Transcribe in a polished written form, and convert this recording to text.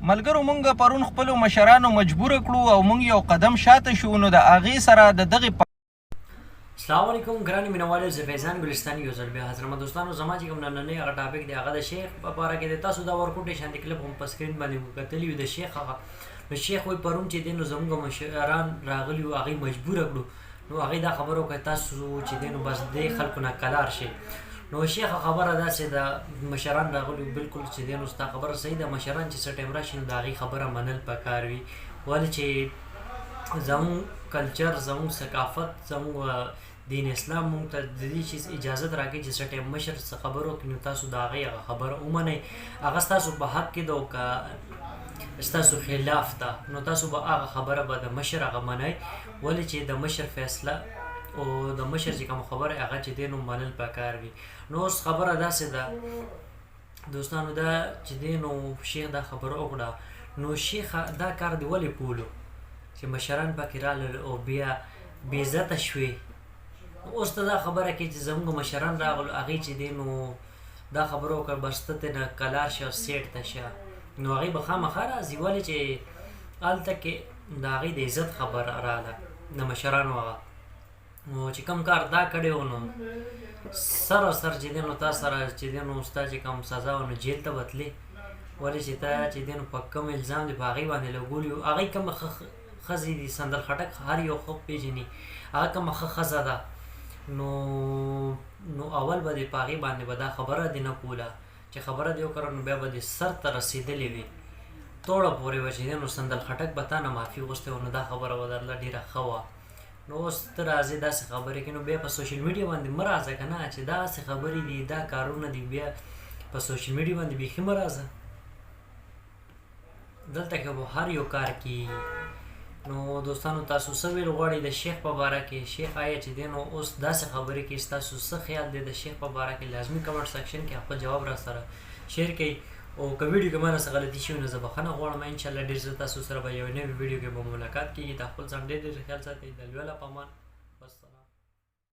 ملګرو مونږ پرون خپلو مشرانو مجبوره کړو او مونږ یو قدم شاته شو، نو د هغې سره د دغې السلام علیکم ګرانې مینوالو، زه فیضان ګلستاني یو ځل بیا حاضرم. دوستانو زما چې کوم نننی هغه ټاپک دی هغه د شیخ په باره کې دی. تاسو دا ورکوټې شانتې کلپ هم په سکرین باندې کتلي وي د شیخ هغه. نو شیخ وایي پرون چې دی نو زموږ مشران راغلي وو، هغې مجبوره کړو. نو هغې دا خبره وکړه تاسو چې دی نو بس دې خلکو نه کلار شئ. نو شیخ خبره داسې ده مشران راغلي بالکل چې دی نو ستا خبره صحیح ده. مشران چې څه ټایم راشي نو د هغې خبره منل پکار وي، ولې چې زموږ کلچر، زموږ ثقافت، زموږ دین اسلام مونږ ته د دې چیز اجازت راکوي چې څه ټایم مشر څه خبره وکړي نو تاسو د هغې هغه خبره ومنئ. هغه ستاسو په حق کې ده او که ستاسو خلاف ده نو تاسو به هغه خبره به د مشر هغه منئ، ولې چې د مشر فیصله او د مشر چې کوم خبره هغه چې دی نو منل پکار وي. نو اوس خبره داسې ده دوستانو، دا چې دی نو شیخ دا خبره وکړه، نو شیخ دا کار دی ولې کولو چې مشران پکې رالل او بیا بې عزته شوې. اوس ته دا خبره کوي چې زموږ مشران راغلو، هغې چې دی نو دا خبره وکړه بس ته ترې نه کلار شه او سیټ ته شه، نو هغې به خامخا راځي، ولې چې هلته کې د هغې د عزت خبره راغله د مشرانو هغه. نو چې کوم کار دا کړی و نو سراسر چې دی نو تا سره چې دی نو ستا چې کوم سزا و نو جیل ته به تلې، ولې چې تا چې دی نو په کوم الزام دی په هغې باندې لګولي وو. هغې کومه ښځې دي سندر خټک هر یو ښه پېژني، هغه کومه ښه ښځه ده نو اول به دې په هغې باندې به دا خبره دې نه کوله چې خبره دې وکړه نو بیا به دې سر ته رسېدلې وي توړه پورې به چې دی نو سندل خټک به تا نه معافي غوښتې وه، نو دا خبره به درله ډېره ښه وه. نو اوس ته راځې داسې خبرې کوي نو بیا په سوشل میډیا باندې مه راځه که نه، چې داسې خبرې دي دا کارونه دي بیا په سوشل میډیا باندې بیخي مه راځه. دلته کې به هر یو کار کېږي. نو دوستانو تاسو څه ویل غواړئ د شیخ په باره کې؟ شیخ آیا چې دی نو اوس داسې خبرې کوي، ستاسو څه خیال دی د شیخ په باره کې؟ لازمي کمنټ سیکشن کې خپل جواب را سره شیر کړئ. او که ویډیو کې ما نه څه غلطي شوي نو زه بخښنه غواړم. انشاءالله ډېر زه تاسو سره به یو نوي ویډیو کې به ملاقات کېږي. د خپل ځان ډېر ډېر خیال ساتئ. د لوی الله په امان.